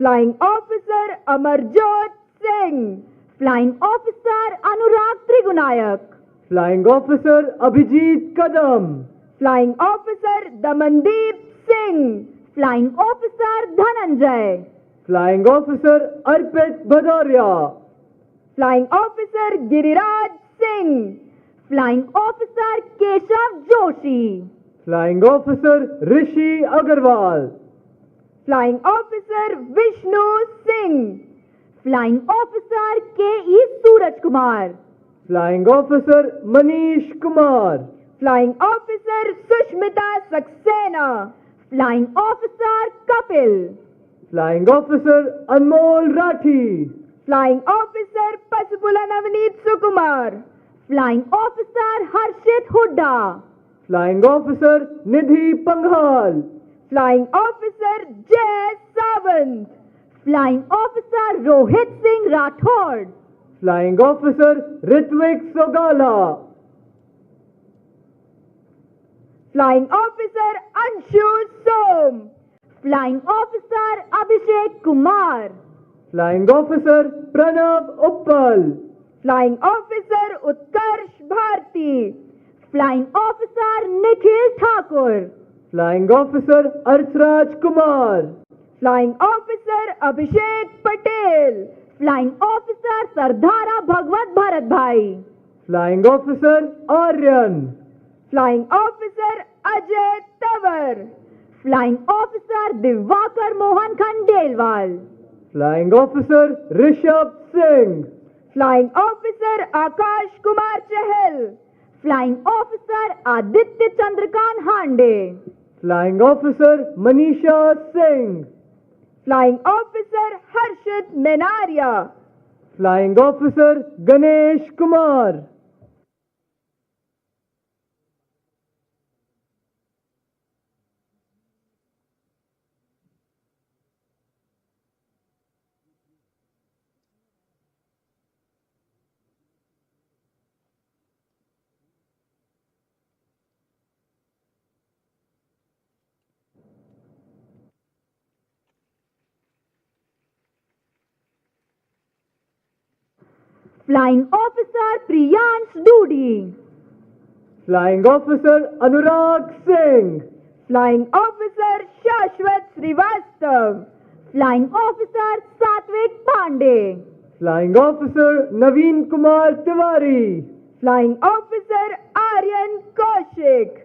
Flying Officer Amarjot Singh, Flying Officer Anurag Trigunayak, Flying Officer Abhijit Kadam, Flying Officer Damandeep Singh, Flying Officer Dhananjay, Flying Officer Arpit Bhadoria, Flying Officer Giriraj Singh, Flying Officer Keshav Joshi, Flying Officer Rishi Agarwal, Flying Officer Vishnu Singh, Flying Officer K.E. Suraj Kumar, Flying Officer Manish Kumar, Flying Officer Sushmita Saxena, Flying Officer Kapil, Flying Officer Anmol Rathi, Flying Officer Pasupula Navneet Sukumar, Flying Officer Harshit Hooda, Flying Officer Nidhi Panghal, Flying Officer Jay Sawant, Flying Officer Rohit Singh Rathod, Flying Officer Ritvik Sogala, Flying Officer Anshu Som, Flying Officer Abhishek Kumar, Flying Officer Pranav Uppal, Flying Officer Utkarsh Bharti, Flying Officer Nikhil Thakur, Flying Officer Arthraj Kumar, Flying Officer Abhishek Patel, Flying Officer Sardhara Bhagwat Bharat Bhai, Flying Officer Aryan, Flying Officer Ajay Tavar, Flying Officer Divakar Mohan Khandelwal, Flying Officer Rishabh Singh, Flying Officer Akash Kumar Chahal, Flying Officer Aditya Chandrakant Hande, Flying Officer Manisha Singh, Flying Officer Harshit Menaria, Flying Officer Ganesh Kumar, Flying Officer Priyansh Dudi, Flying Officer Anurag Singh, Flying Officer Shashwat Srivastav, Flying Officer Satvik Pandey, Flying Officer Naveen Kumar Tiwari, Flying Officer Aryan Kaushik,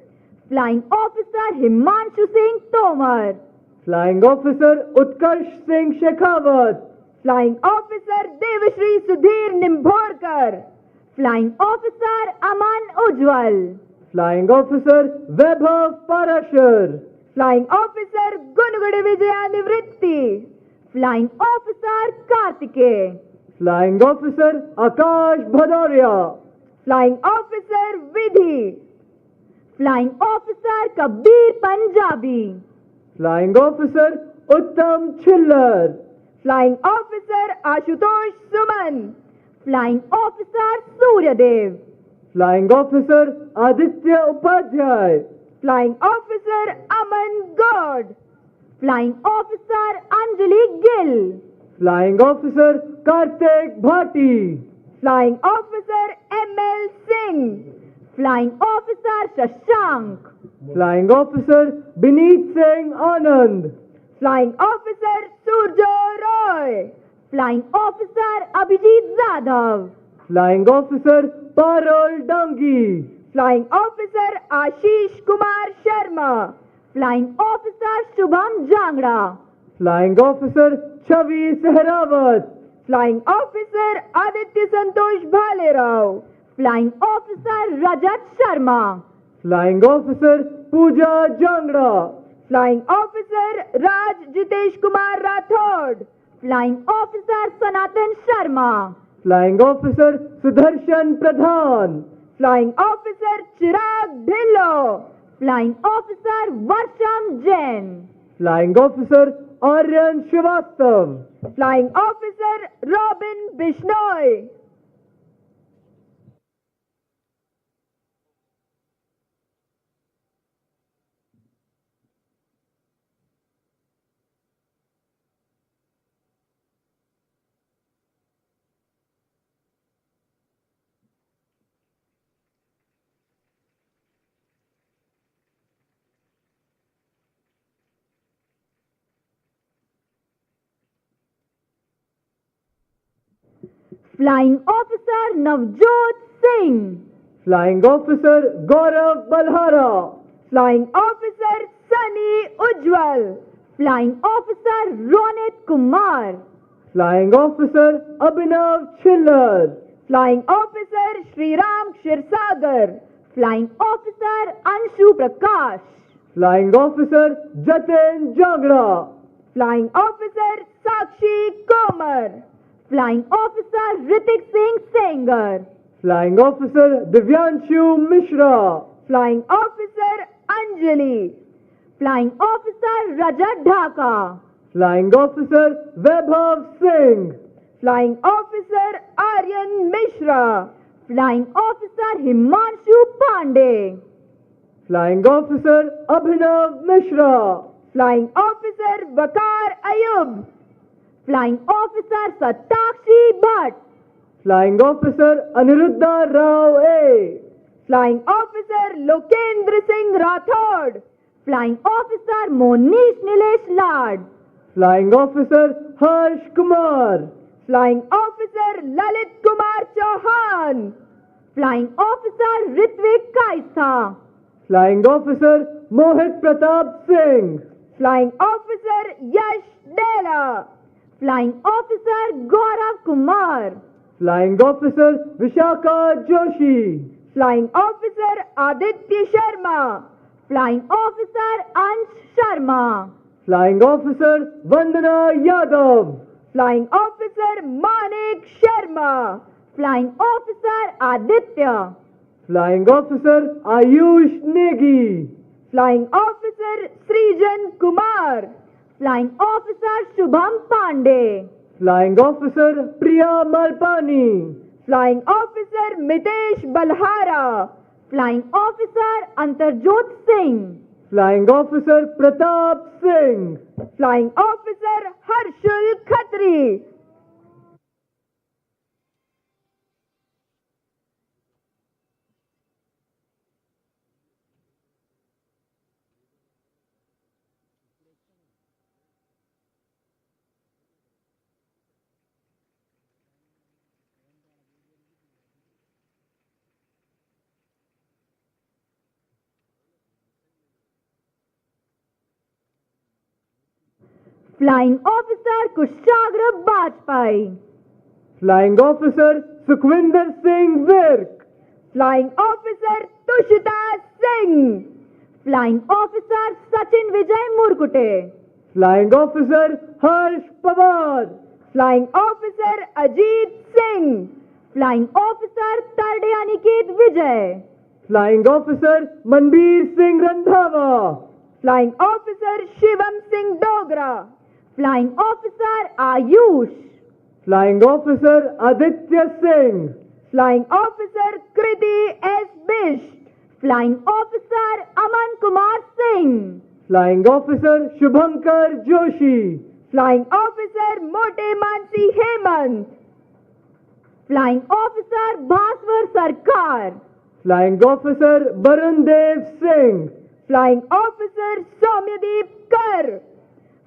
Flying Officer Himanshu Singh Tomar, Flying Officer Utkarsh Singh Shekhawat, Flying Officer Devashri Sudhir Nimbhorkar, Flying Officer Aman Ujwal, Flying Officer Vaibhav Parashar, Flying Officer Gunugade Vijaya Nivritti, Flying Officer Kartike, Flying Officer Akash Bhadoria, Flying Officer Vidhi, Flying Officer Kabir Punjabi, Flying Officer Uttam Chillar, Flying Officer Ashutosh Suman, Flying Officer Suryadev, Flying Officer Aditya Upadhyay, Flying Officer Aman God, Flying Officer Anjali Gill, Flying Officer Kartik Bhati, Flying Officer M.L. Singh, Flying Officer Shashank, Flying Officer Bineet Singh Anand, Flying Officer Surjo Roy, Flying Officer Abhijit Zadhav, Flying Officer Parul Dangi, Flying Officer Ashish Kumar Sharma, Flying Officer Shubham Jangra, Flying Officer Chavi Sehrawat, Flying Officer Aditya Santosh Bhalerao, Flying Officer Rajat Sharma, Flying Officer Pooja Jangra, Flying Officer Raj Jitesh Kumar Rathod, Flying Officer Sanatan Sharma, Flying Officer Sudarshan Pradhan, Flying Officer Chirag Dhillo, Flying Officer Varsham Jain, Flying Officer Aryan Srivastav, Flying Officer Robin Bishnoi, Flying Officer Navjot Singh. Flying Officer Gaurav Balhara. Flying Officer Sunny Ujjwal. Flying Officer Ronit Kumar. Flying Officer Abhinav Chillar. Flying Officer Shriram Kshirsagar. Flying Officer Anshu Prakash. Flying Officer Jatin Jangra. Flying Officer Sakshi Komar. Flying Officer Ritik Singh Sengar. Flying Officer Divyanshu Mishra. Flying Officer Anjali. Flying Officer Rajat Dhaka. Flying Officer Vaibhav Singh. Flying Officer Aryan Mishra. Flying Officer Himanshu Pandey. Flying Officer Abhinav Mishra. Flying Officer Vakar Ayub. Flying Officer Satakshi Bhatt. Flying Officer Aniruddha Rao A. Flying Officer Lokendra Singh Rathod. Flying Officer Monish Nilesh Lad. Flying Officer Harsh Kumar. Flying Officer Lalit Kumar Chauhan. Flying Officer Ritvik Kaisa. Flying Officer Mohit Pratap Singh. Flying Officer Yash Dela. Flying Officer Gaurav Kumar. Flying Officer Vishakha Joshi. Flying Officer Aditya Sharma. Flying Officer Ansh Sharma. Flying Officer Vandana Yadav. Flying Officer Manik Sharma. Flying Officer Aditya. Flying Officer Ayush Negi. Flying Officer Srijan Kumar. Flying Officer Shubham Pandey. Flying Officer Priya Malpani. Flying Officer Mitesh Balhara. Flying Officer Antarjot Singh. Flying Officer Pratap Singh. Flying Officer Harshul Khatri. Flying Officer Kushagra Bajpai. Flying Officer Sukhwinder Singh Virk. Flying Officer Tushita Singh. Flying Officer Sachin Vijay Murkute. Flying Officer Harsh Pawar. Flying Officer Ajit Singh. Flying Officer Tarde Aniket Vijay. Flying Officer Manbir Singh Randhawa. Flying Officer Shivam Singh Dogra. Flying Officer Ayush. Flying Officer Aditya Singh. Flying Officer Kriti S. Bish. Flying Officer Aman Kumar Singh. Flying Officer Shubhankar Joshi. Flying Officer Mote Mansi Hemant. Flying Officer Bhaswar Sarkar. Flying Officer Barun Dev Singh. Flying Officer Soumyadeep Kar.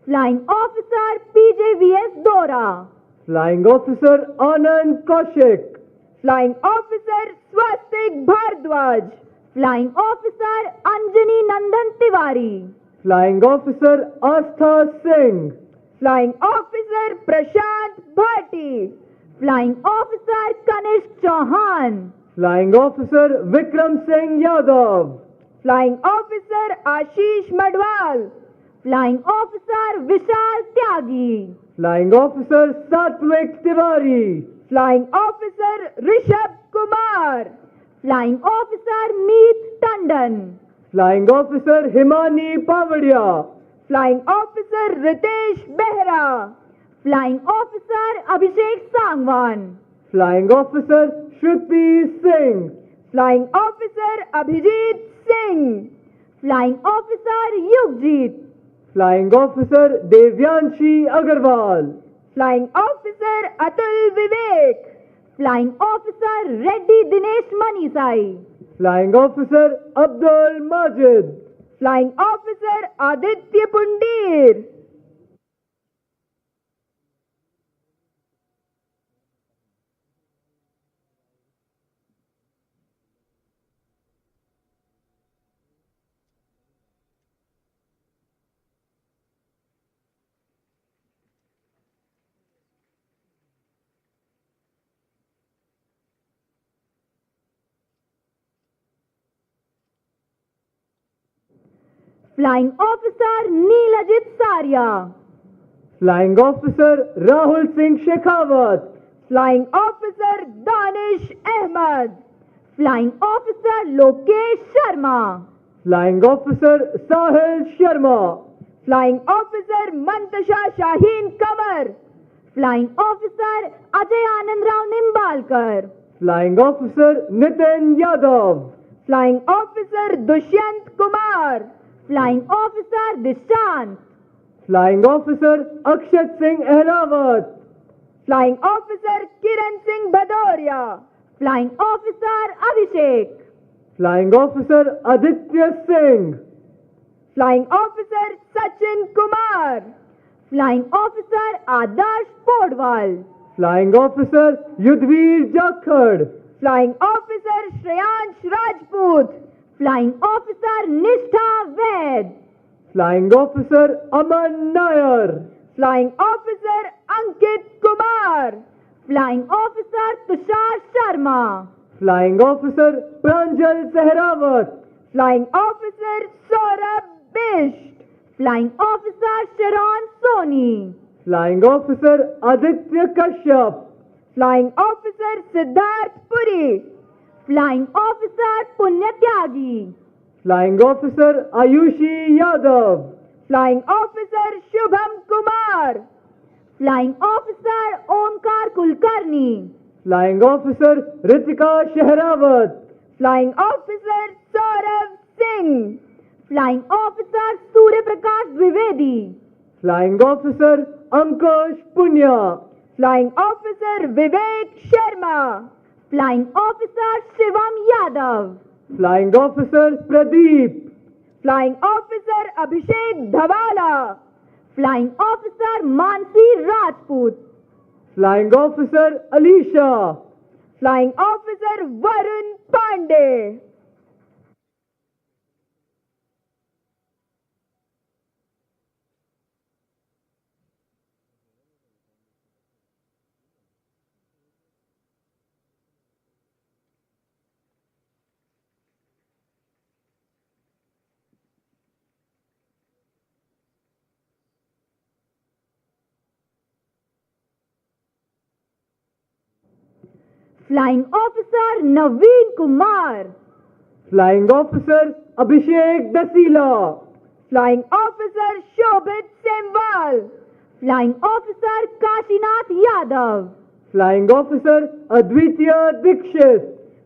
Flying Officer PJVS Dora. Flying Officer Anand Kaushik. Flying Officer Swastik Bhardwaj. Flying Officer Anjani Nandan Tiwari. Flying Officer Astha Singh. Flying Officer Prashant Bhati. Flying Officer Kanishk Chauhan. Flying Officer Vikram Singh Yadav. Flying Officer Ashish Madwal. Flying Officer Vishal Tyagi. Flying Officer Satvik Tiwari. Flying Officer Rishabh Kumar. Flying Officer Meet Tandon. Flying Officer Himani Pavadia. Flying Officer Ritesh Behra. Flying Officer Abhishek Sangwan. Flying Officer Shruti Singh. Flying Officer Abhijit Singh. Flying Officer Yugjit. Flying Officer Devyanshi Agarwal. Flying Officer Atul Vivek. Flying Officer Reddy Dinesh Manisai. Flying Officer Abdul Majid. Flying Officer Aditya Pundir. Flying Officer Neelajit Saria. Flying Officer Rahul Singh Shekhawat. Flying Officer Danish Ahmed. Flying Officer Lokesh Sharma. Flying Officer Sahil Sharma. Flying Officer Mantasha Shaheen Kamar. Flying Officer Ajay Anand Rao Nimbalkar. Flying Officer Nitin Yadav. Flying Officer Dushyant Kumar. Flying Officer Dishant. Flying Officer Akshat Singh Ehrawat. Flying Officer Kiran Singh Bhadoria. Flying Officer Abhishek. Flying Officer Aditya Singh. Flying Officer Sachin Kumar. Flying Officer Adarsh Podwal. Flying Officer Yudhvir Jakhad. Flying Officer Shreyansh Rajput. Flying Officer Nishtha Ved. Flying Officer Aman Nair. Flying Officer Ankit Kumar. Flying Officer Tushar Sharma. Flying Officer Pranjal Sehrawat. Flying Officer Saurabh Bisht. Flying Officer Sharon Soni. Flying Officer Aditya Kashyap. Flying Officer Siddharth Puri. Flying Officer Punyatyagi. Flying Officer Ayushi Yadav. Flying Officer Shubham Kumar. Flying Officer Omkar Kulkarni. Flying Officer Ritika Shehrawat. Flying Officer Saurav Singh. Flying Officer Surya Prakash Dwivedi. Flying Officer Ankush Punya. Flying Officer Vivek Sharma. Flying Officer Shivam Yadav. Flying Officer Pradeep. Flying Officer Abhishek Dhawala. Flying Officer Mansi Rajput. Flying Officer Alisha. Flying Officer Varun Pandey. Flying Officer Naveen Kumar. Flying Officer Abhishek Dasila. Flying Officer Shobhit Semwal. Flying Officer Kashinath Yadav. Flying Officer Advitya Dikshit.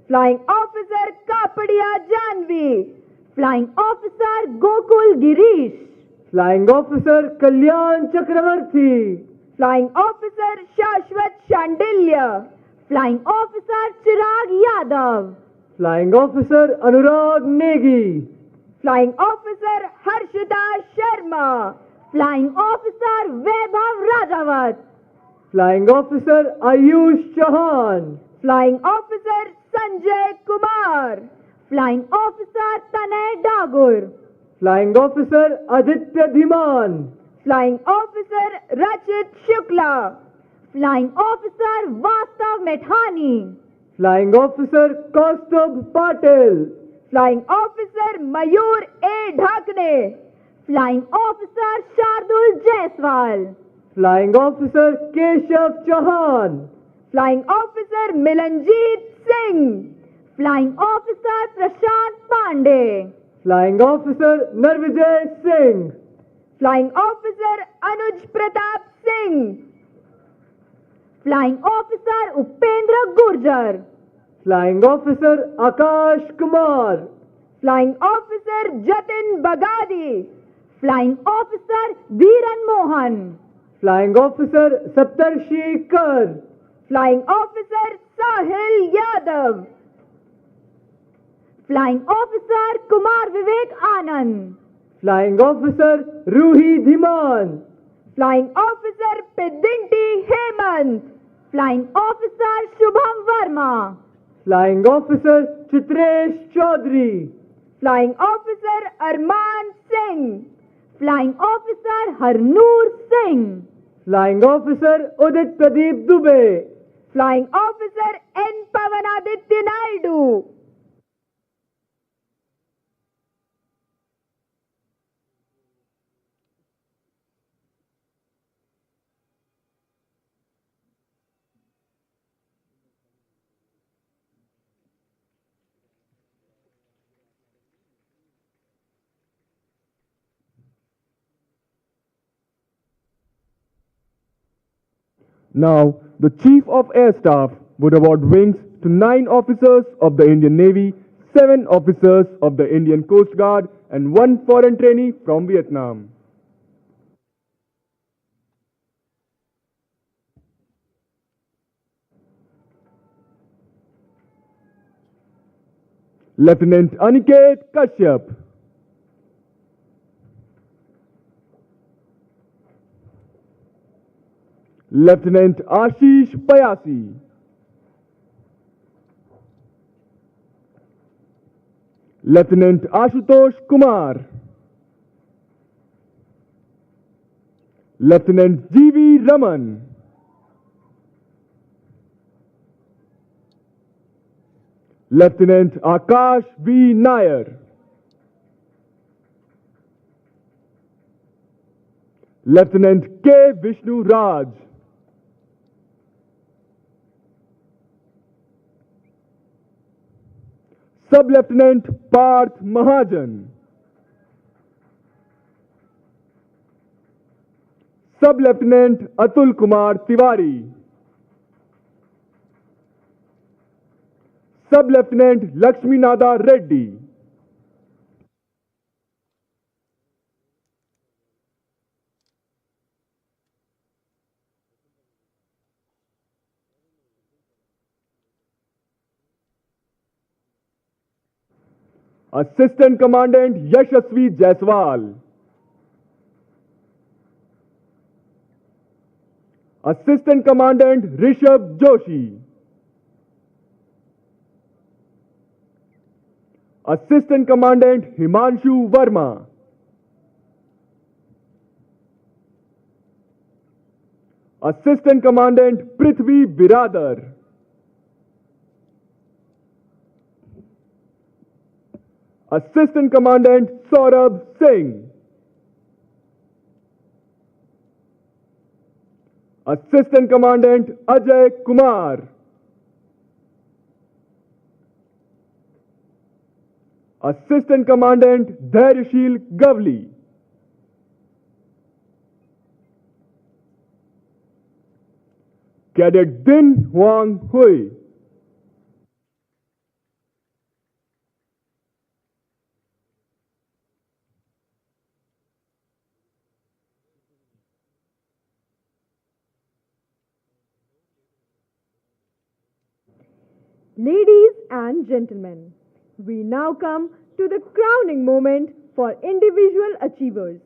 Flying Officer Kapadia Janvi. Flying Officer Gokul Girish. Flying Officer Kalyan Chakravarti. Flying Officer Shashwat Shandilya. Flying Officer Chirag Yadav. Flying Officer Anurag Negi. Flying Officer Harshita Sharma. Flying Officer Vaibhav Rajawat. Flying Officer Ayush Chauhan. Flying Officer Sanjay Kumar. Flying Officer Tanay Dagur. Flying Officer Aditya Dhiman. Flying Officer Rachit Shukla. Flying Officer Vastav Methani. Flying Officer Kaustubh Patil. Flying Officer Mayur A. Dhakne. Flying Officer Shardul Jaiswal. Flying Officer Keshav Chauhan. Flying Officer Milanjeet Singh. Flying Officer Prashant Pandey. Flying Officer Narvijay Singh. Flying Officer Anuj Pratap Singh. Flying Officer Upendra Gurjar. Flying Officer Akash Kumar. Flying Officer Jatin Bagadi. Flying Officer Dhiran Mohan. Flying Officer Saptarshi Kar. Flying Officer Sahil Yadav. Flying Officer Kumar Vivek Anand. Flying Officer Ruhi Dhiman. Flying Officer Pedinti Hemant. Flying Officer Shubham Verma. Flying Officer Chitresh Chaudhary. Flying Officer Arman Singh. Flying Officer Harnoor Singh. Flying Officer Udit Pradeep Dubey. Flying Officer N. Pavanaditya Naidu. Now, the Chief of Air Staff would award wings to 9 officers of the Indian Navy, 7 officers of the Indian Coast Guard, and 1 foreign trainee from Vietnam. Lieutenant Aniket Kashyap. Lieutenant Ashish Payasi. Lieutenant Ashutosh Kumar. Lieutenant G.V. Raman. Lieutenant Akash V. Nair. Lieutenant K. Vishnu Raj. Sub-Lieutenant Parth Mahajan. Sub-Lieutenant Atul Kumar Tiwari. Sub-Lieutenant Lakshminada Reddy. Assistant Commandant Yashasvi Jaiswal. Assistant Commandant Rishabh Joshi. Assistant Commandant Himanshu Verma. Assistant Commandant Prithvi Biradar. Assistant Commandant Saurabh Singh. Assistant Commandant Ajay Kumar. Assistant Commandant Dhairyashil Gavli. Cadet Din Huang Hui. Ladies and gentlemen, we now come to the crowning moment for individual achievers,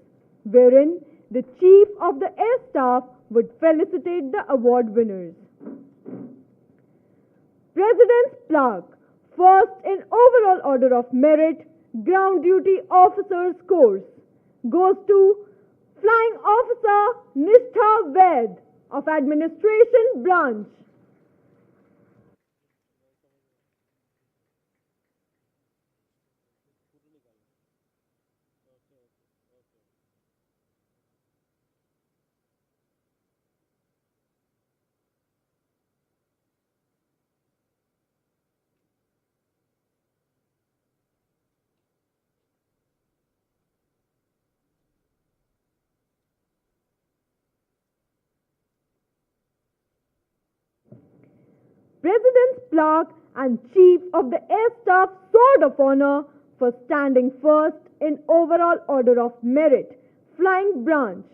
wherein the Chief of the Air Staff would felicitate the award winners. President's Plaque, first in overall order of merit, Ground Duty Officers Course, goes to Flying Officer Nishtha Ved of Administration Branch. President's Plaque and Chief of the Air Staff Sword of Honor for standing first in overall order of merit, Flying Branch,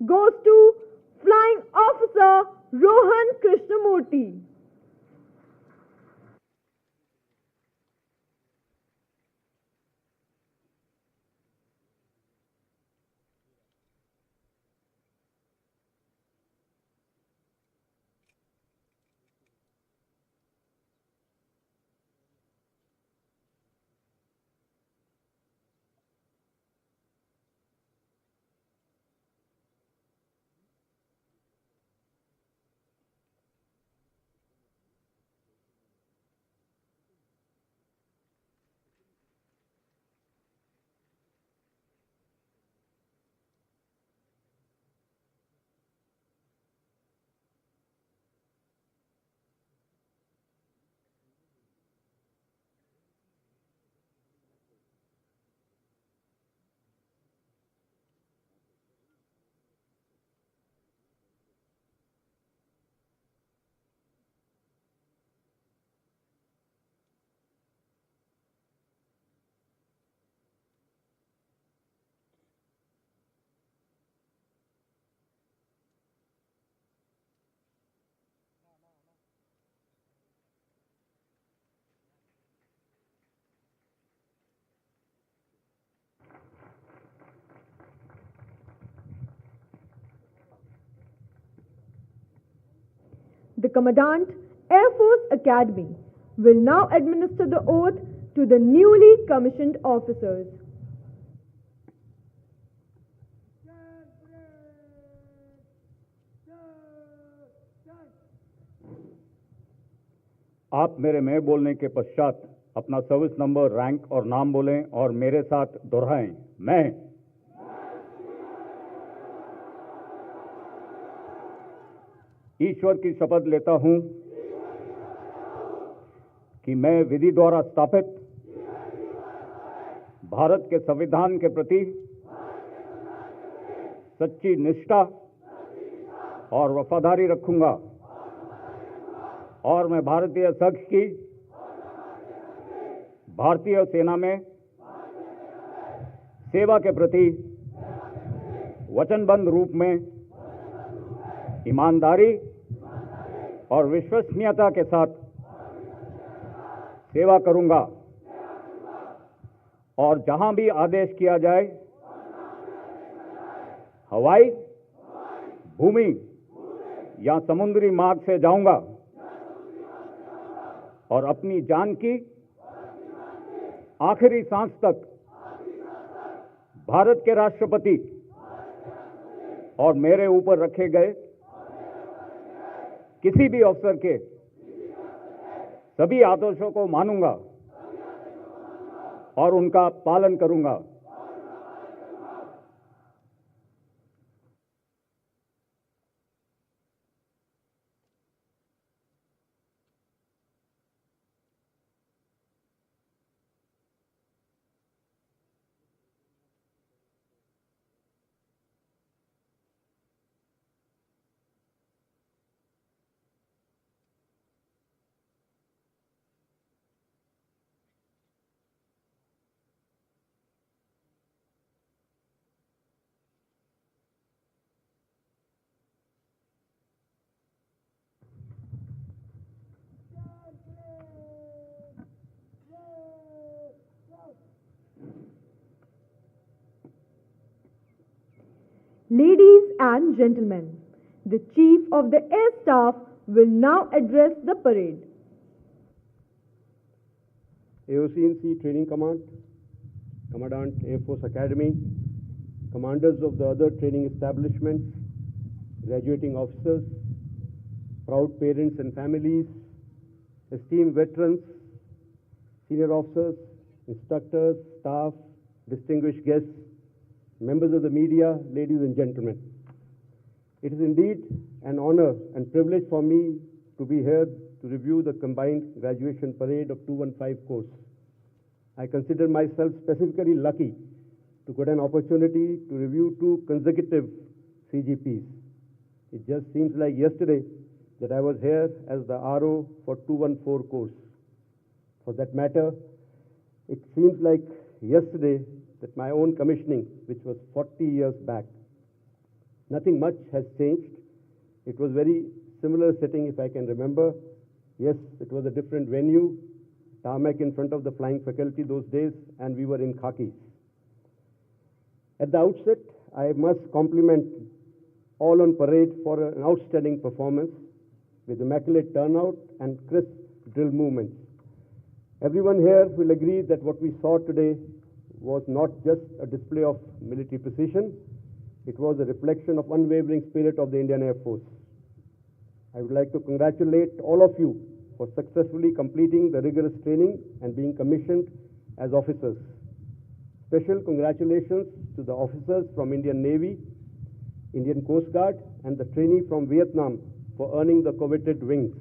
goes to Flying Officer Rohan Krishnamurthy. The Commandant, Air Force Academy, will now administer the oath to the newly commissioned officers. आप मेरे मैं बोलने के पश्चात अपना service number, rank और नाम बोलें और मेरे साथ दोहराएं। मैं ईश्वर की शपथ लेता हूं कि मैं विधि द्वारा स्थापित भारत के संविधान के प्रति सच्ची निष्ठा और वफादारी रखूंगा और मैं भारतीय संघ की भारतीय सेना में सेवा के प्रति वचनबद्ध रूप में ईमानदारी और विश्वसनीयता के साथ सेवा करूंगा और जहां भी आदेश किया जाए हवाई, भूमि या समुद्री मार्ग से जाऊंगा और अपनी जान की आखिरी सांस तक भारत के राष्ट्रपति और मेरे ऊपर रखे गए किसी भी अफसर के सभी आदेशों को मानूंगा और उनका पालन करूंगा। Ladies and gentlemen, the Chief of the Air Staff will now address the parade. AOC Training Command, Commandant Air Force Academy, commanders of the other training establishments, graduating officers, proud parents and families, esteemed veterans, senior officers, instructors, staff, distinguished guests, members of the media, ladies and gentlemen. It is indeed an honor and privilege for me to be here to review the combined graduation parade of 215 course. I consider myself specifically lucky to get an opportunity to review 2 consecutive CGPs. It just seems like yesterday that I was here as the RO for 214 course. For that matter, it seems like yesterday that my own commissioning, which was 40 years back. Nothing much has changed. It was very similar setting, if I can remember. Yes, it was a different venue, tarmac in front of the flying faculty those days, and we were in khakis. At the outset, I must compliment all on parade for an outstanding performance with immaculate turnout and crisp drill movements. Everyone here will agree that what we saw today was not just a display of military precision, it was a reflection of unwavering spirit of the Indian Air Force. I would like to congratulate all of you for successfully completing the rigorous training and being commissioned as officers. Special congratulations to the officers from Indian Navy, Indian Coast Guard, and the trainee from Vietnam for earning the coveted wings.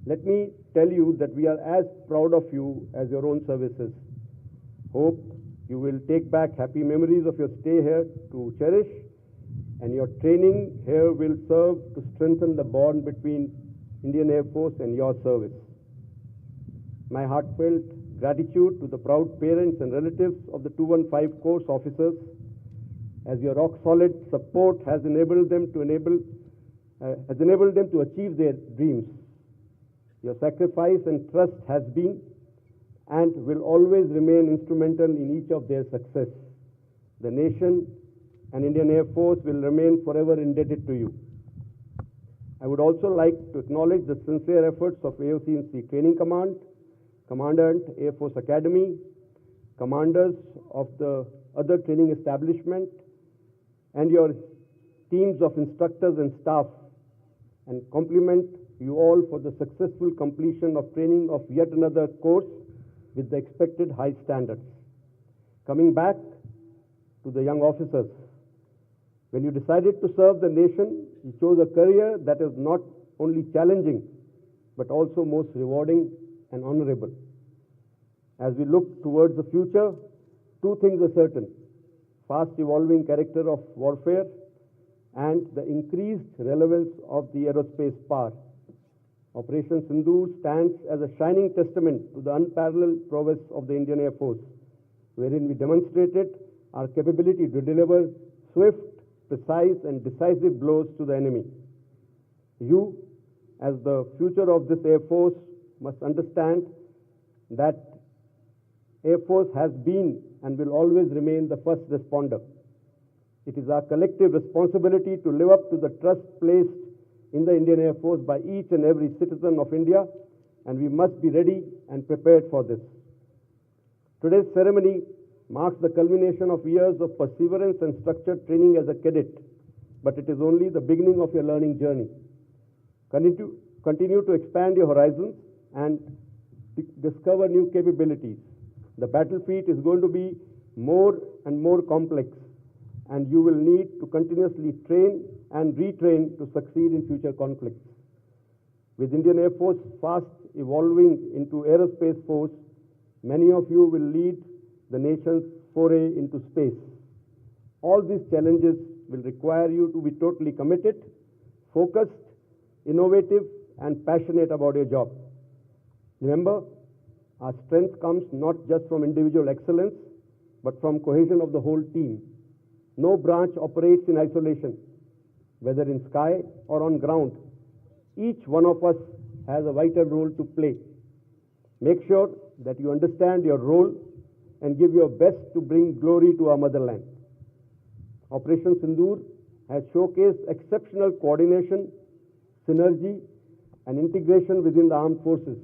Let me tell you that we are as proud of you as your own services. Hope you will take back happy memories of your stay here to cherish, and your training here will serve to strengthen the bond between Indian Air Force and your service. My heartfelt gratitude to the proud parents and relatives of the 215 course officers, as your rock-solid support has enabled them to achieve their dreams. Your sacrifice and trust has been and will always remain instrumental in each of their success. The nation and Indian Air Force will remain forever indebted to you. I would also like to acknowledge the sincere efforts of AOC&C Training Command, Commandant Air Force Academy, commanders of the other training establishment, and your teams of instructors and staff, and compliment you all for the successful completion of training of yet another course with the expected high standards. Coming back to the young officers, when you decided to serve the nation, you chose a career that is not only challenging, but also most rewarding and honorable. As we look towards the future, two things are certain: fast evolving character of warfare and the increased relevance of the aerospace power. Operation Sindoor stands as a shining testament to the unparalleled prowess of the Indian Air Force, wherein we demonstrated our capability to deliver swift, precise and decisive blows to the enemy. You, as the future of this Air Force, must understand that Air Force has been and will always remain the first responder. It is our collective responsibility to live up to the trust placed in the Indian Air Force by each and every citizen of India, and we must be ready and prepared for this. Today's ceremony marks the culmination of years of perseverance and structured training as a cadet, but it is only the beginning of your learning journey. Continue to expand your horizons and discover new capabilities. The battlefield is going to be more and more complex, and you will need to continuously train and retrain to succeed in future conflicts. With Indian Air Force fast evolving into aerospace force, many of you will lead the nation's foray into space. All these challenges will require you to be totally committed, focused, innovative, and passionate about your job. Remember, our strength comes not just from individual excellence, but from cohesion of the whole team. No branch operates in isolation, whether in sky or on ground. Each one of us has a vital role to play. Make sure that you understand your role and give your best to bring glory to our motherland. Operation Sindoor has showcased exceptional coordination, synergy, and integration within the armed forces.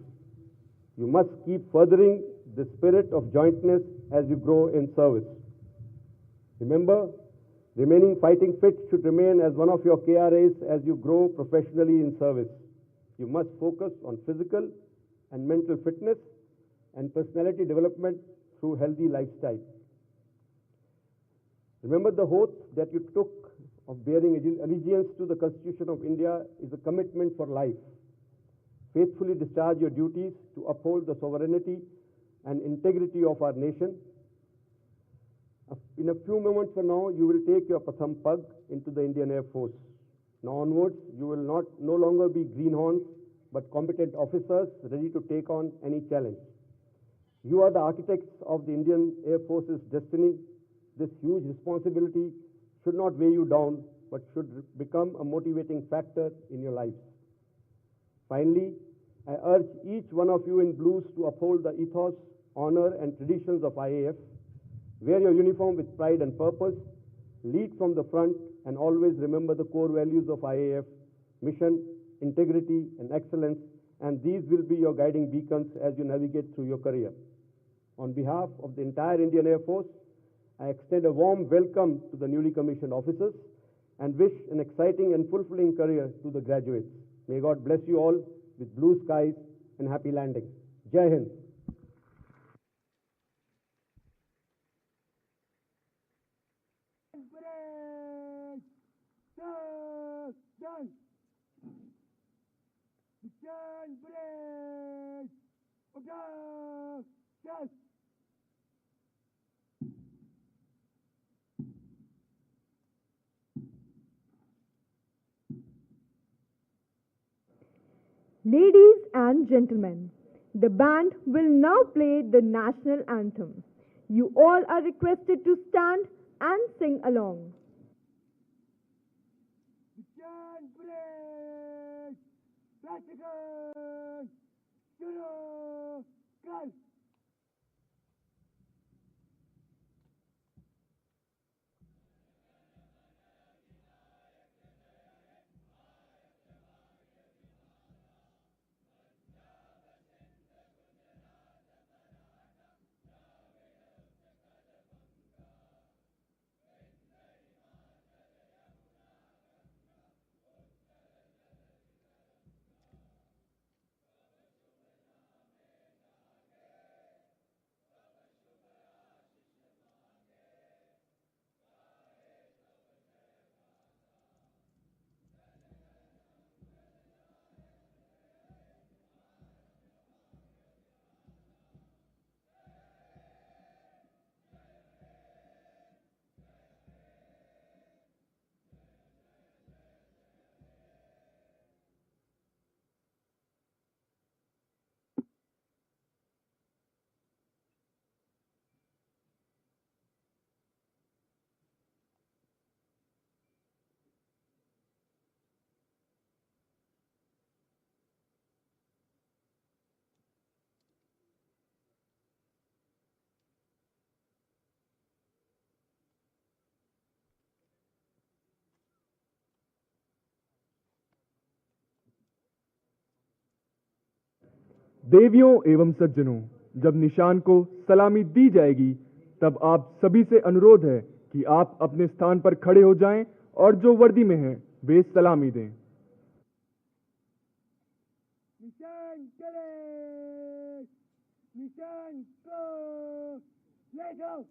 You must keep furthering the spirit of jointness as you grow in service. Remember, remaining fighting fit should remain as one of your KRAs as you grow professionally in service. You must focus on physical and mental fitness and personality development through healthy lifestyle. Remember, the oath that you took of bearing allegiance to the Constitution of India is a commitment for life. Faithfully discharge your duties to uphold the sovereignty and integrity of our nation. In a few moments from now, you will take your Pratham Pag into the Indian Air Force. Now onwards, you will no longer be greenhorns, but competent officers ready to take on any challenge. You are the architects of the Indian Air Force's destiny. This huge responsibility should not weigh you down, but should become a motivating factor in your lives. Finally, I urge each one of you in blues to uphold the ethos, honor, and traditions of IAF. Wear your uniform with pride and purpose, lead from the front, and always remember the core values of IAF: mission, integrity, and excellence, and these will be your guiding beacons as you navigate through your career. On behalf of the entire Indian Air Force, I extend a warm welcome to the newly commissioned officers and wish an exciting and fulfilling career to the graduates. May God bless you all with blue skies and happy landing. Jai Hind. Ladies and gentlemen, the band will now play the national anthem. You all are requested to stand and sing along. देवियों एवं सज्जनों, जब निशान को सलामी दी जाएगी तब आप सभी से अनुरोध है कि आप अपने स्थान पर खड़े हो जाएं और जो वर्दी में हैं वे सलामी दें। निशान चले, निशान को ले जाओ।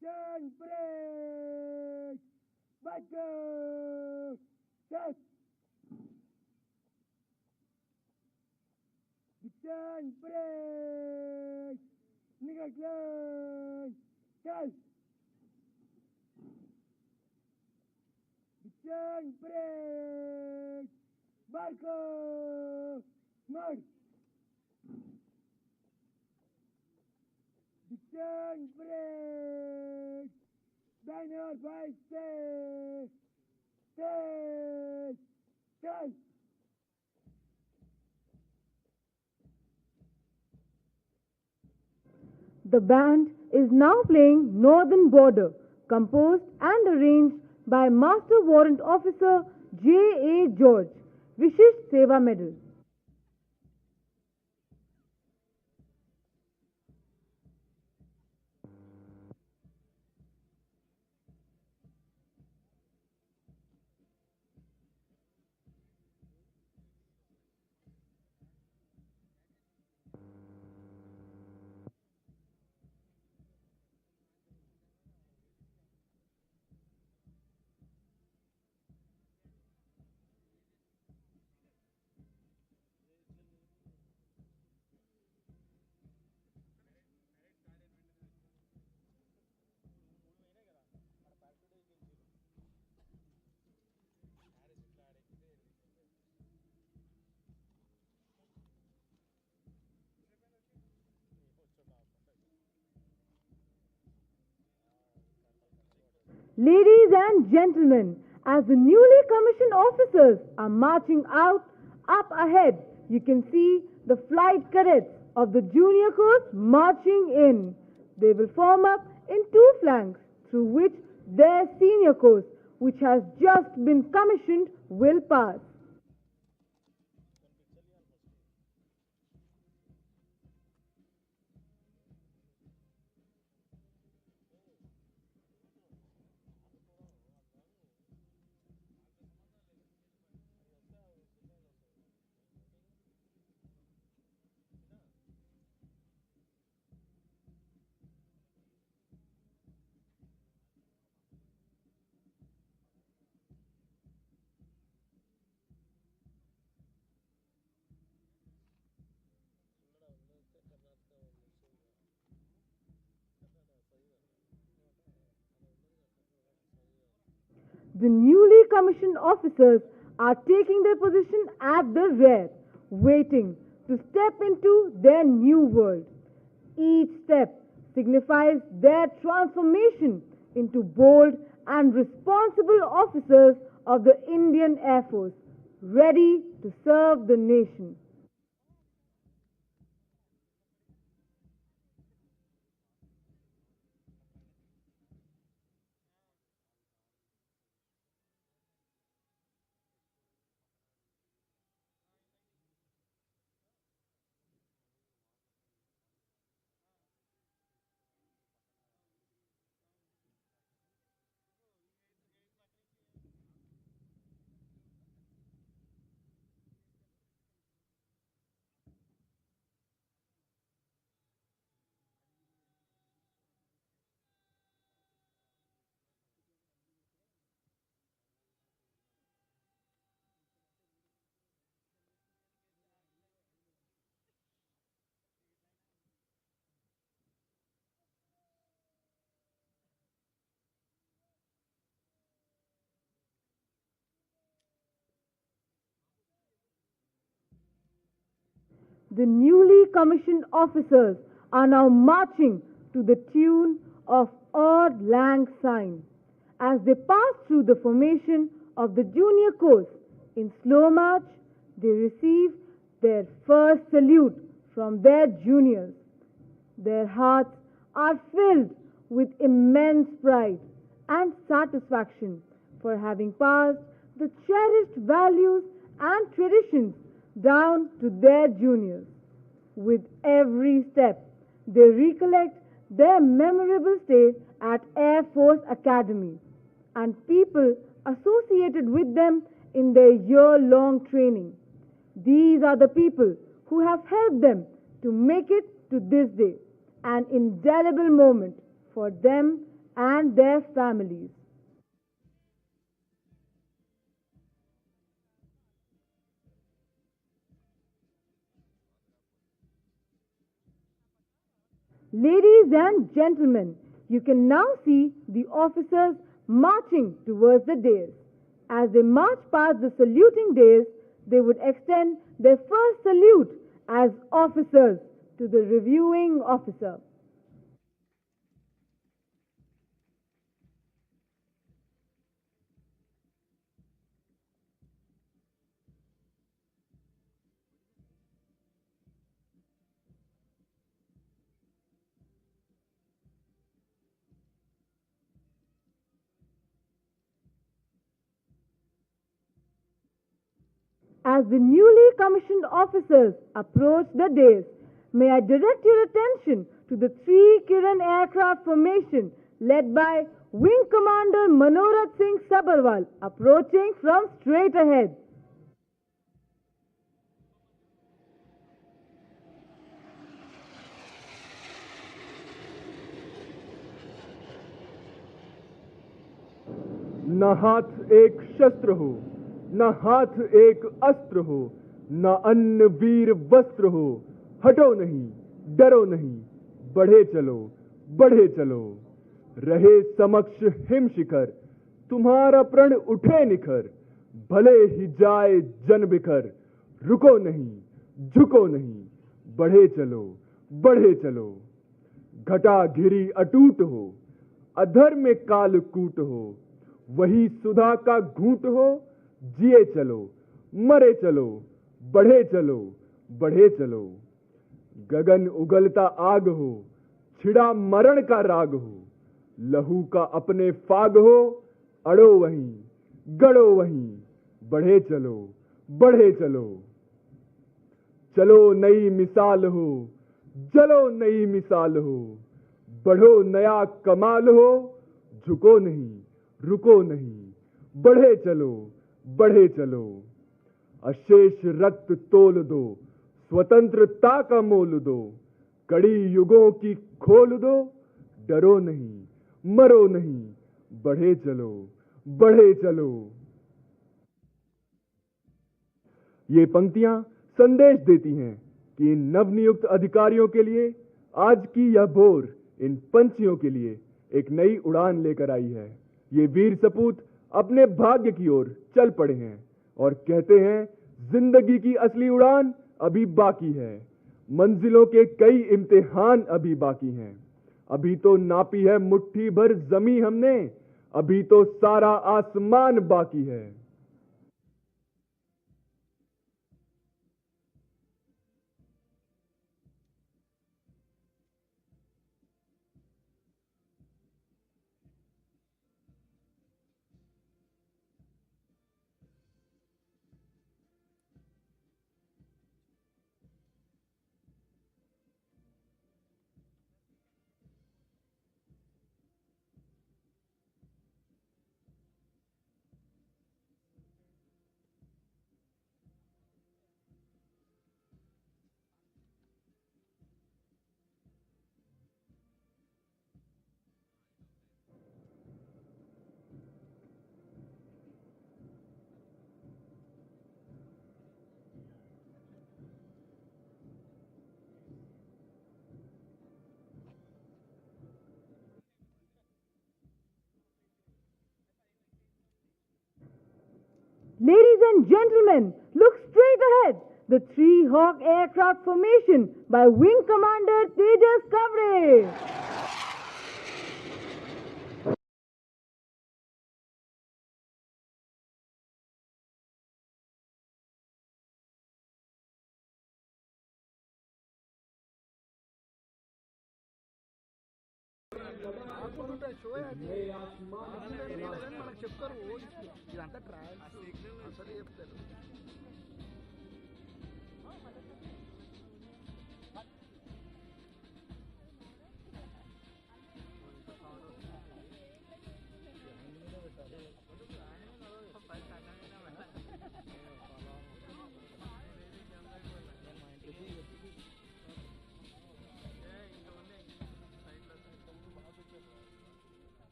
Stand break! Battle! Set! Stand break! Nigga Set! Stand break! Marco! Mark! Stand break! Banner by stay! Stay! Stay! The band is now playing Northern Border, composed and arranged by Master Warrant Officer J. A. George, Vishish Seva Medal. Ladies and gentlemen, as the newly commissioned officers are marching out, up ahead, you can see the flight cadets of the junior course marching in. They will form up in two flanks through which their senior course, which has just been commissioned, will pass. The newly commissioned officers are taking their position at the rear, waiting to step into their new world. Each step signifies their transformation into bold and responsible officers of the Indian Air Force, ready to serve the nation. the newly commissioned officers are now marching to the tune of Auld Lang Syne. As they pass through the formation of the junior course in slow march, they receive their first salute from their juniors. Their hearts are filled with immense pride and satisfaction for having passed the cherished values and traditions down to their juniors. With every step, they recollect their memorable stay at Air Force Academy and people associated with them in their year-long training. These are the people who have helped them to make it to this day, an indelible moment for them and their families. Ladies and gentlemen, you can now see the officers marching towards the dais. As they march past the saluting dais, they would extend their first salute as officers to the reviewing officer. As the newly commissioned officers approach the dais, may I direct your attention to the Surya Kiran aircraft formation led by Wing Commander Manorat Singh Sabharwal approaching from straight ahead. न हाथ एक शस्त्र हो, न हाथ एक अस्त्र हो, न अन्न वीर वस्त्र हो, हटो नहीं, डरो नहीं, बढ़े चलो, बढ़े चलो। रहे समक्ष हिम शिखर, तुम्हारा प्रण उठे निखर, भले ही जाए जन बिखर, रुको नहीं, झुको नहीं, बढ़े चलो, बढ़े चलो। घटा घिरी अटूट हो, अधर में कालकूट हो, वही सुधा का घूंट हो, जिए चलो, मरे चलो, बढ़े चलो, बढ़े चलो। गगन उगलता आग हो, छिड़ा मरण का राग हो, लहू का अपने फाग हो, अड़ो वहीं, गड़ो वहीं, बढ़े चलो, बढ़े चलो। चलो नई मिसाल हो, जलो नई मिसाल हो, बढ़ो नया कमाल हो, झुको नहीं, रुको नहीं, बढ़े चलो, बढ़े चलो। अशेष रक्त तोल दो, स्वतंत्रता का मोल दो, कड़ी युगों की खोल दो, डरो नहीं, मरो नहीं, बढ़े चलो, बढ़े चलो। ये पंक्तियां संदेश देती हैं कि इन नवनियुक्त अधिकारियों के लिए आज की यह भोर इन पंछियों के लिए एक नई उड़ान लेकर आई है। ये वीर सपूत अपने भाग्य की ओर चल पड़े हैं और कहते हैं, जिंदगी की असली उड़ान अभी बाकी है, मंजिलों के कई इम्तिहान अभी बाकी हैं। अभी तो नापी है मुट्ठी भर जमी हमने, अभी तो सारा आसमान बाकी है। Ladies and gentlemen, look straight ahead. the three Hawk aircraft formation by Wing Commander Tejas Kavre.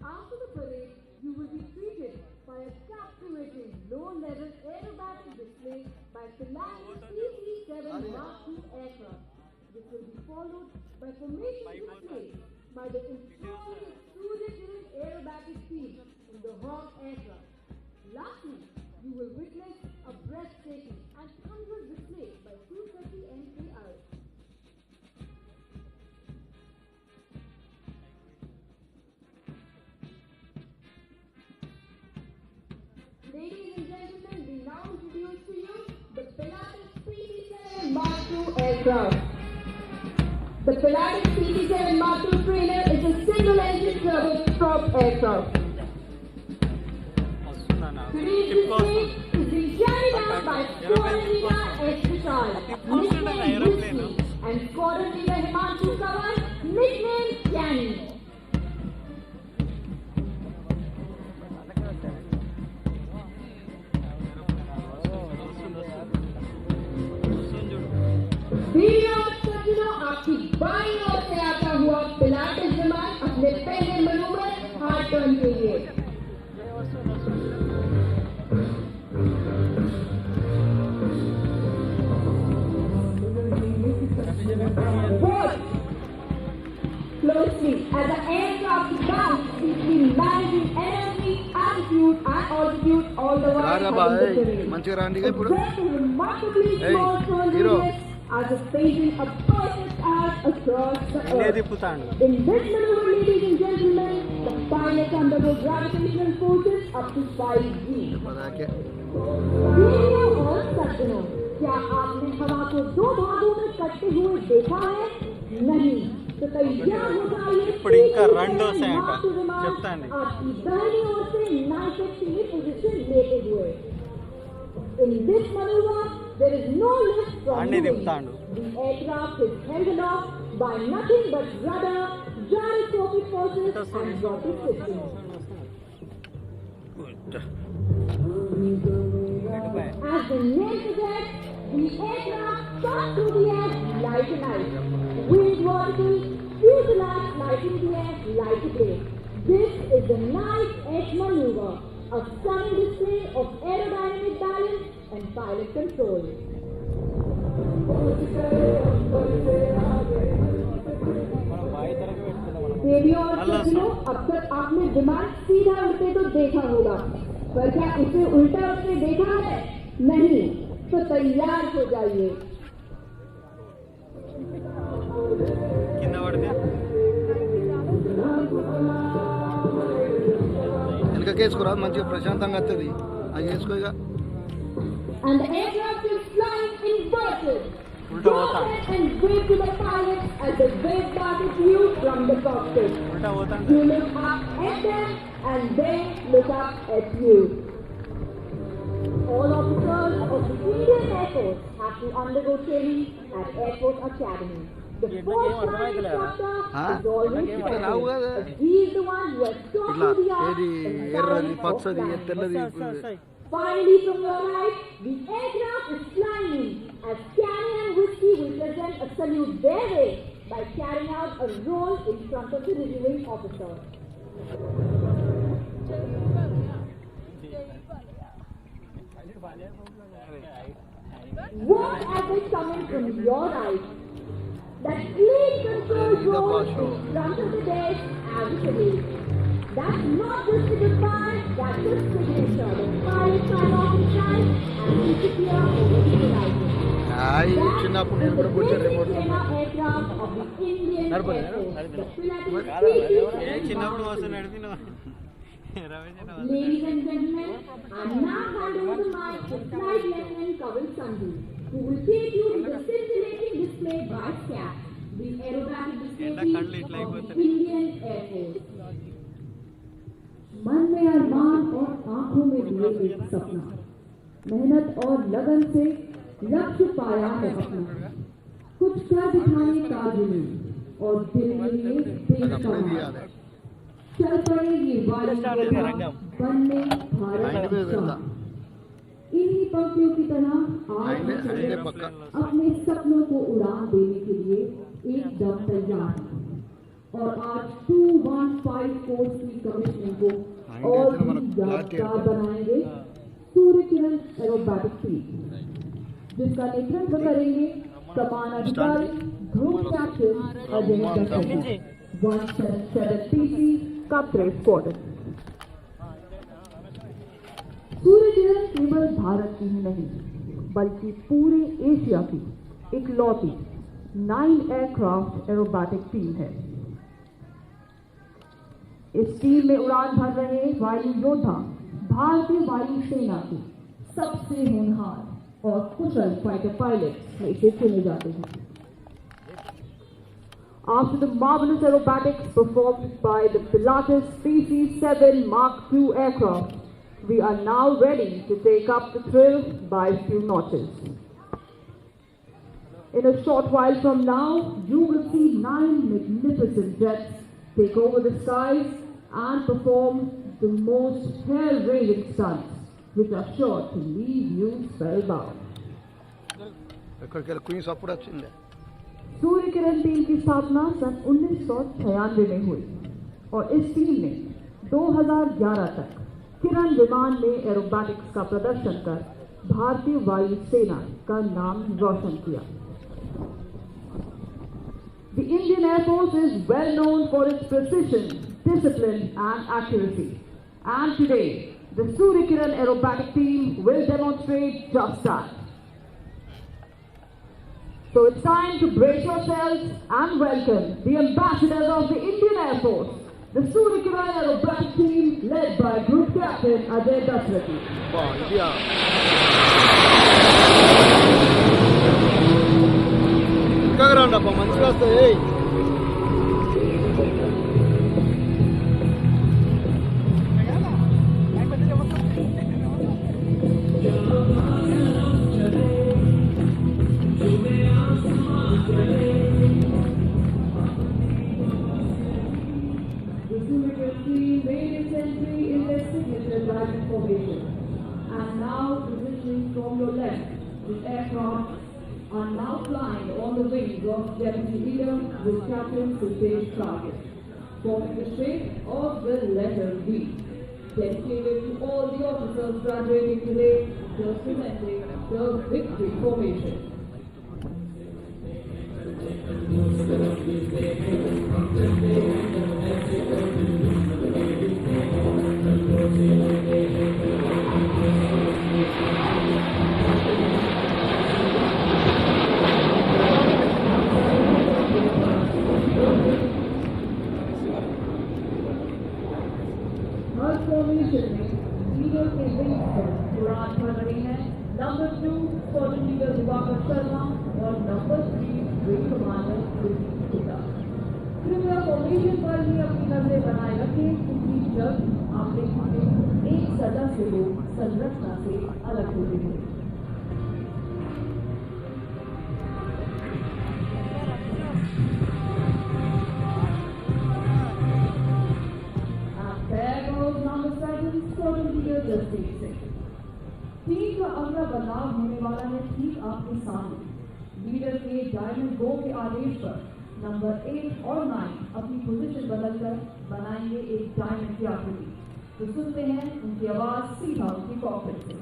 After the parade, you will be treated by a captivating low-level aerobatic display by Felicitating Mark II aircraft. This will be followed by formation display by the installed Surya Kiran Aerobatic team in the Hawk aircraft. Lastly, you will witness a breathtaking and thunderous display by 230 MKI. Ladies and gentlemen, we now introduce to you the Felicitating Mark II aircraft. The Felicitating Mark II trainer is a single-engine turboprop aircraft. Today's display is being carried out by Squadron Leader Espisal, and Squadron Leader Himanshu Kawan, nicknamed Canny. आपकी बाईं ओर से आता हुआ Pilates विमान अपने पहले manoeuvre hard turn के लिए closely as the aircraft bounce between managing energy, attitude and altitude all the while remarkably small turn as a staging a perfect arc across the earth. In this maneuver, ladies and gentlemen, the pilots undergo gravitational forces up to 5G. देवियों और सज्जनों, क्या आपने हवा को दो भागों में कटते हुए देखा है? नहीं, तो तैयार हो जाइए आपकी दाहिनी ओर से 950 पोजीशन लेते हुए. In this maneuver, there is no lift from the wing. The aircraft is held aloft by nothing but rudder, gyroscopic forces and rocket systems. As the name suggests, the aircraft shot through the air like a knife. Wing vertical, fuselage lighting the air like a blade. This is the knife edge maneuver, a stunning display of aerodynamic balance and pilot control. देवियों और सज्जनों, अब तक आपने विमान सीधा उड़ते तो देखा होगा, पर क्या उसे उल्टा उड़ते देखा है? नहीं, तो तैयार हो जाइए. इनका केस को रात मंచి ప్రశాంతంగా వస్తది అది చేసుకో ఇక. And the aircraft is flying inverted. Go ahead and wave to the pilots as they wave back at you from the cockpit. You look up at them and they look up at you. All officers of the Indian Air Force have to undergo training at Air Force Academy. The first flying instructor is always special. He is the one who has taught you the art and science of flying. Finally, from your right, the aircraft is flying in as Canny and Whiskey will present a salute their way by carrying out a roll in front of the reviewing officer. in your eyes. That clean control room in front of the desk as it is. That's not just a goodbye, that's a signature. The pilot sign off inside and disappear over the horizon. చిన్నప్పుడు నేను కూడా కూర్చొని remote Aircraft of the Indian Air Force. The చిన్నప్పుడు వస్తాను నడిపిన Ladies and gentlemen, I now hand over the mic to Flight Lieutenant Kawal Sandhu, who will take you to the scintillating display by SCAT, the aerobatic display of the Indian Air Force. मन में अरमान और आंखों में दिए एक सपना, मेहनत और लगन से लक्ष्य पाया है अपना, कुछ कर दिखाने का जुनून और दिल में बेसब्र चल पड़े ये वाली बनने भारत का। इन्हीं पंक्तियों की तरह आज अपने सपनों को उड़ान देने के लिए एकदम तैयार है और आज 215 कोर्स की कमिश्निंग को और भी यादगार बनाएंगे सूर्य किरण एरोबैटिक टीम, जिसका नेतृत्व करेंगे कमान अधिकारी group captain Ajay Dutt 177 PC Captain Squadron। Surya Kiran केवल भारत की ही नहीं बल्कि पूरे एशिया की इकलौती 9 एयरक्राफ्ट एरोबैटिक टीम है। इस टीम में उड़ान भर रहे वायु योद्धा भारतीय वायु सेना के सबसे होनहार और कुशल फाइटर पायलट में से चुने जाते हैं। After the marvelous aerobatics performed by the Pilatus PC-7 Mark II aircraft, we are now ready to take up the thrill by a few notches. In a short while from now, you will see 9 magnificent jets take over the skies and perform the most hair-raising stunts, which are sure to leave you spellbound. Surya Kiran team की स्थापना सन 1996 में हुई और इस team ने 2011 तक किरण विमान में एरोबैटिक्स का प्रदर्शन कर भारतीय वायु सेना का नाम रोशन किया। The Indian Air Force is well known for its precision, discipline and accuracy. And today, the Surya Kiran Aerobatic team will demonstrate just that. So it's time to brace yourselves and welcome the ambassadors of the Indian Air Force, the Surya Kiran Aerobatic team led by Group Captain Ajay Dasrati. Wow, India. Kagaranda, manchiga vasthayi. And now positioning from your left, the aircraft are now flying on the wings of Deputy Leader with Captain Sudesh Target, forming the shape of the letter V. Dedicated to all the officers graduating today, just presenting the victory formation. Third formation में leader के wing पर उड़ान भर रही है नंबर 2 squadron leader Diwakar Sharma और नंबर 3 विंग कमांडर कुलदीप गुप्ता। कृपया फॉर्मेशन पर ही अपनी नजरें बनाए रखें क्योंकि जब आप देखेंगे एक सदस्य लोग संरचना से अलग होते हैं। टीम का अगला बदलाव होने वाला है ठीक आपके सामने। लीडर के डायमंड गो के आदेश पर नंबर 8 और 9 अपनी पोजीशन बदलकर बनाएंगे एक डायमंड की आकृति। तो सुनते हैं उनकी आवाज सीधा उनकी कॉकपिट से।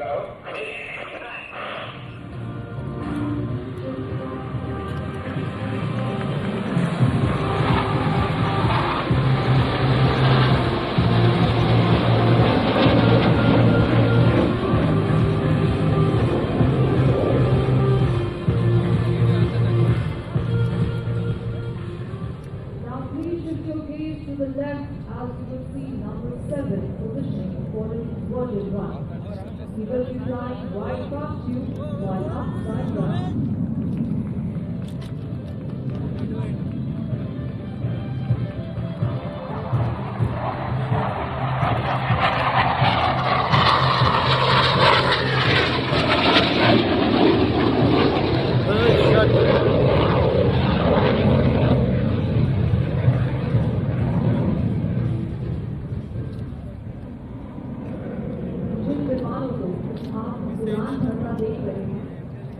Now please shift your gaze to the left as you will see number 7 positioning according to version 1. He will be flying right past you while upside down. जिन विमानों को आप उड़ान भरना देख रहे हैं,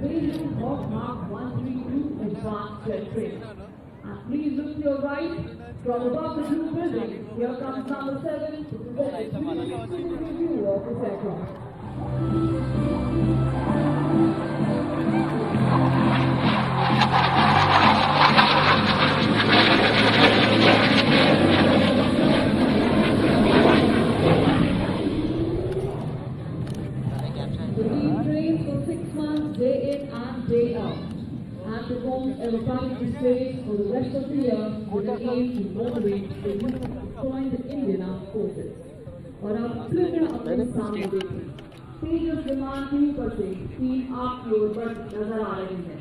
वे हैं Hawk Mark 132 Advanced Jet Train. And please look to your right, from above the blue building, here comes number 7 to present a 360 view of this aircraft. The lead trains for 6 months, day in and day out, and performs aerobatic displays for the rest of the year with the aim to motivate the youth to join the Indian Armed Forces. और अब कृपया अपने सामने देखें, तेजस विमान के ऊपर से 3 आपकी ओर बढ़ती नजर आ रही है.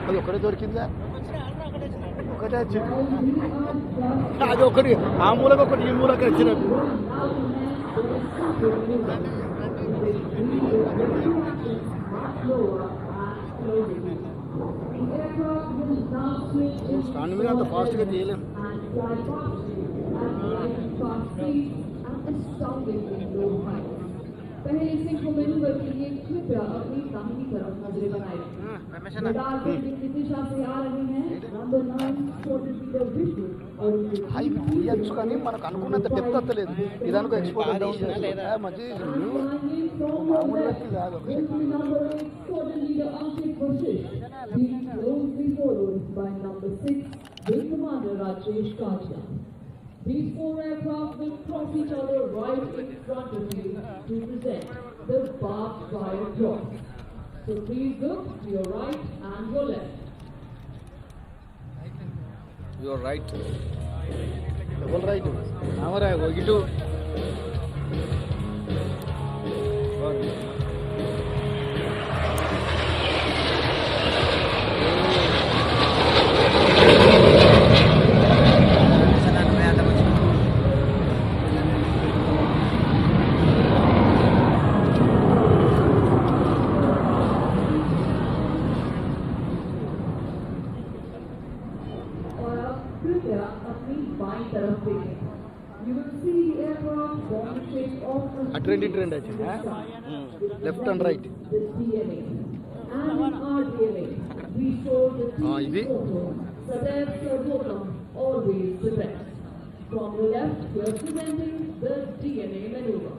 అది ఒకటే దొరికిందా ఒకటే వచ్చింది అది ఒకటి ఆ మూలకు ఒకటి ఈ మూలకు వచ్చినట్టు స్టాండ్ మీద అంత ఫాస్ట్గా చేయలేం पहले सिंह को मैनूवर के लिए कृपया अपनी दाहिनी तरफ नजरें बनाएं। रडार बिल्डिंग की दिशा से आ रहे हैं नंबर 9 स्पोर्टेड लीडर विष्णु और उनके అవి తీయచ్చు కానీ మనకు అనుకున్నంత డెప్త్ వస్తలేదు ఇదానికి ఎక్స్పోర్ట్ డౌన్ మంచి మామూలు వ్యక్తి కాదు number 8 supported leader Ankit Vashishtha being closely followed by number 6 Wing Commander Rajesh Katia. These 4 aircraft will cross each other right in front of you to present the barbed wire drop. So please look to your right and your left. You are right double right ఆమరా ఇటు और अब कृपया अपनी बाईं तरफ देखें. You will see the aircraft bomb shape of a trend వచ్చింది left and right this DNA. And in our DNA, we show the ఇది photo, Sadev Sarvotam, always the best. From the left, we are presenting the DNA maneuver.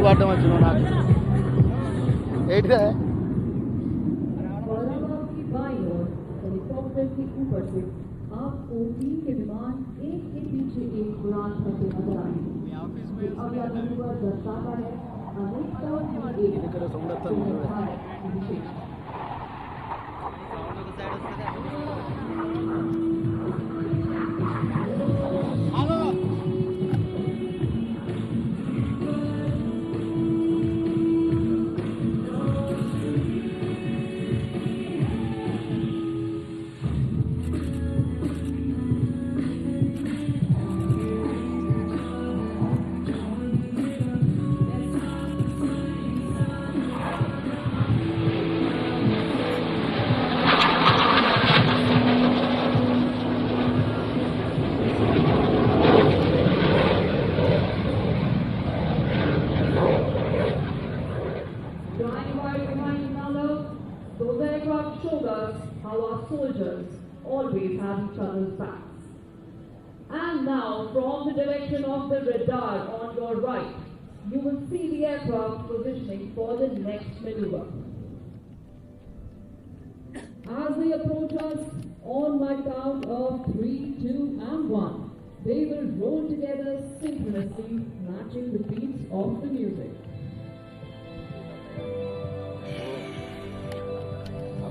వాడడం వచ్చిన నాకు ఏంటిదే और अब आपकी बाईं ओर हेलीकॉप्टर के ऊपर से आपको 3 के विमान एक के पीछे एक उड़ान भरते नजर आएंगे. अगला नंबर दर्शाता है Those aircraft showed us how our soldiers always have each other's backs. And now, from the direction of the radar on your right, you will see the aircraft positioning for the next maneuver. As they approach us, on my count of 3, 2, and 1, they will roll together synchronously, matching the beats of the music.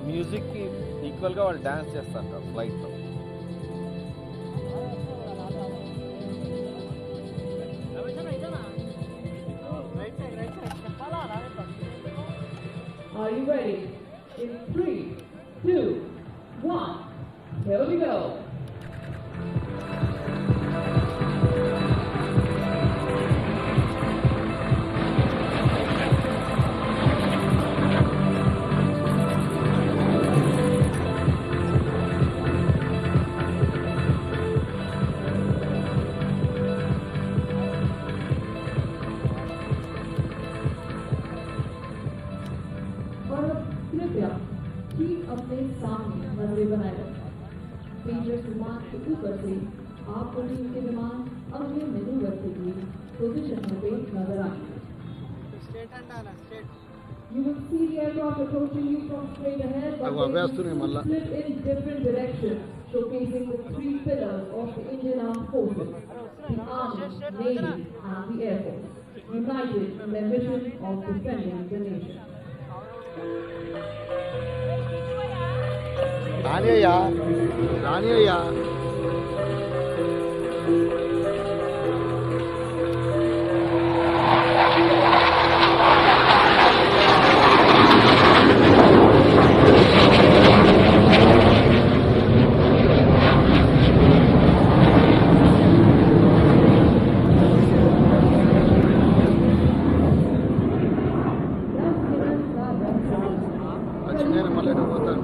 Music కి equal గా వాళ్ళు dance చేస్తారు flight లో. Are you ready? In 3, 2, 1, here we go. ठीक अपने सामने नजरें बनाए रखें। पेंजर विमान के ऊपर से आपको टीम के विमान अगले मैन्यूवर के लिए पोजीशन में नजर आएंगे। You will see the aircraft approaching you from straight ahead, but they will split in different directions, showcasing the 3 pillars of the Indian Armed Forces: the Army, Navy, and the Air Force, united in their mission of defending the nation. రానియ్యా రానియ్యా నేను మళ్ళీ పోతాను.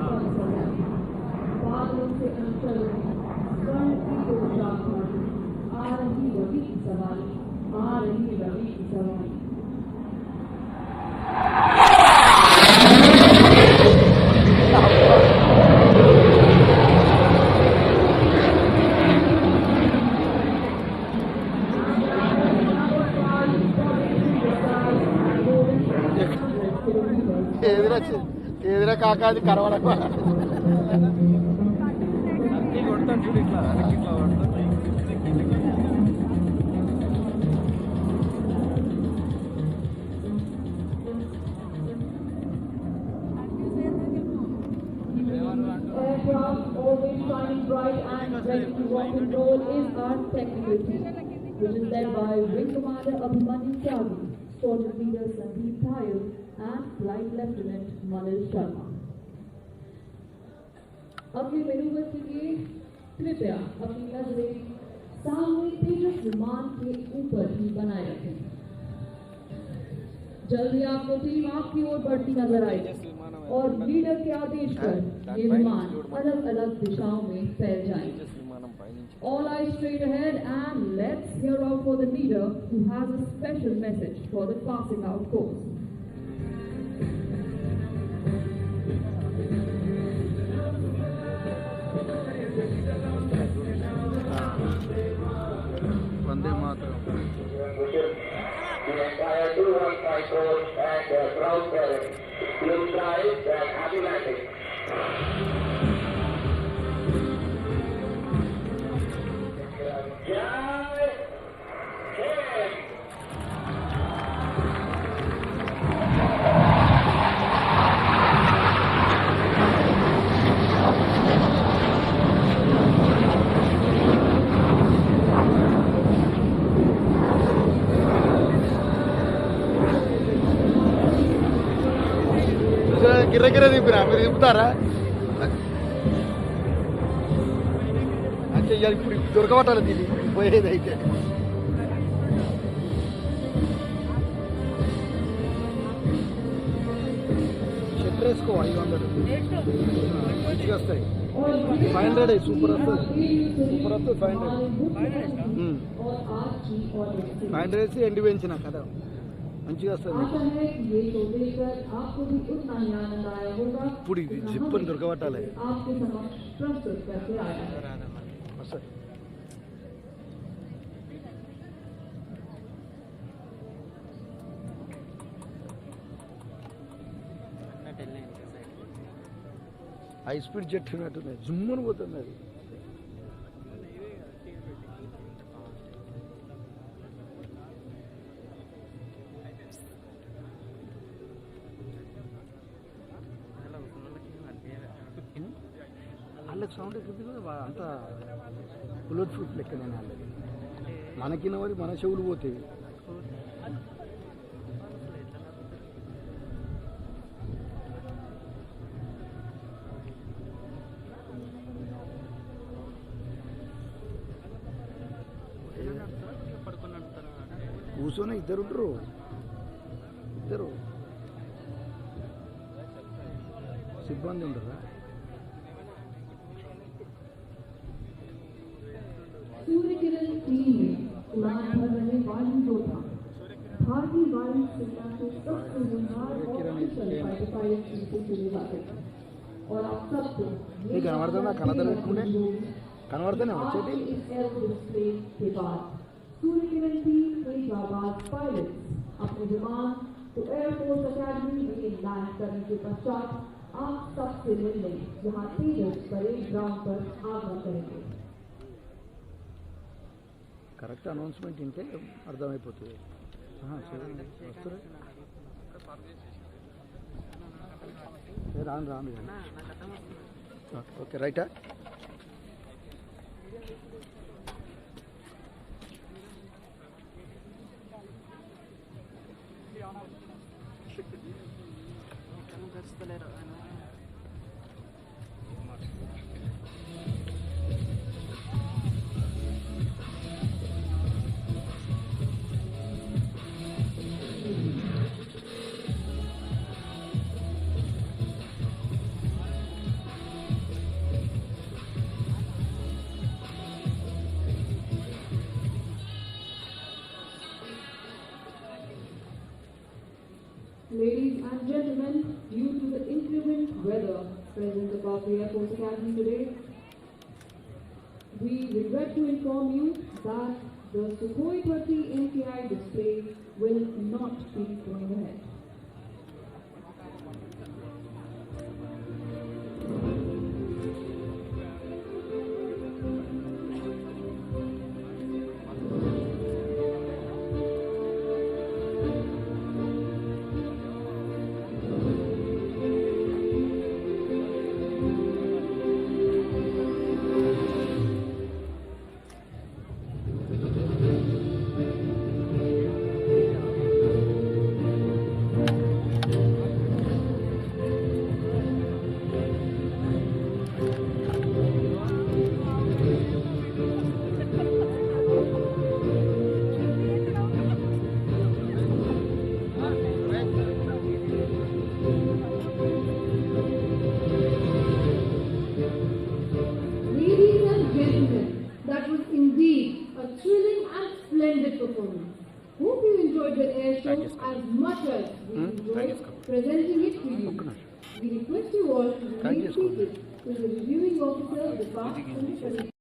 ఎదురా కాకా అది కరవడం కొడతాను చూడు ఇట్లా ఇట్లా Aircraft always shining bright and ready to rock and roll is our technical team, which is led by Wing Commander Abhimanyu Tyagi, Squadron Leader Sandeep Thayil, and Flight Lieutenant Manil Sharma. अगले manoeuvre के लिए कृपया अपनी नजरें सामने तेजस विमान के ऊपर ही बनाए रखें। जल्दी आपको टीम आपकी ओर बढ़ती नजर आएगी और लीडर के आदेश पर ये विमान अलग अलग दिशाओं में फैल जाएंगे। All eyes straight ahead and let's hear out for the leader who has a special message for the passing out course. Vande Mataram. The entire 215 course and ground bearing. Blue skies and happy landing. Jai Hind! గిర్రగిర్ర దింపినా మీరు దింపుతారా అంటే ఇప్పుడు దొరకబట్టాలి దీన్ని పోయేది అయితే షెట్ వేసుకో 500 మంచిగా వస్తాయి 500 సూపర్ వస్తుంది 500 వేసి ఎండి పెంచిన కదా మంచిగా వస్తుంది ఇప్పుడు ఇది జిప్పని దొరకబట్టాలి వస్తుంది హై స్పీడ్ జెట్ ఉన్నట్టున్నాయి జుమ్మును పోతుంది అది వాళ్ళకి సౌండ్ ఎక్కుతుంది కదా అంత బుల్లెట్ ప్రూఫ్ లెక్కనే వాళ్ళకి మనకిన వాడి మన చెవులు పోతాయి కూర్చొని ఇద్దరు సిబ్బంది ఉండరా सूर्य किरण टीम में उड़ान भर रहे वायु योद्धा भारतीय वायु सेना के सबसे जोरदार और कुशल फाइटर पायलट से चुने जाते हैं और आप सबको ये कनवर्तना कनदर పెట్టుకుంటే కనవర్తనే వచ్చేది इस एरो डिस्प्ले के बाद सूर्य किरण टीम के जाबाज पायलट्स अपने विमान तो एयरफोर्स अकेडमी में लैंड करने के पश्चात आप सबसे मिलने यहाँ तेजस परेड ग्राउंड पर आगमन करेंगे కరెక్ట్ అనౌన్స్మెంట్ వింటే అర్థమైపోతుంది వస్తురా రాను ఓకే రైటా Ladies and gentlemen, due to the inclement weather present above the Air Force Academy today, we regret to inform you that the Sukhoi 30 NKI display will not be going ahead. Hope you enjoyed the air show as much as we enjoyed presenting it to you. We request you all to remain seated till the reviewing officer departs from the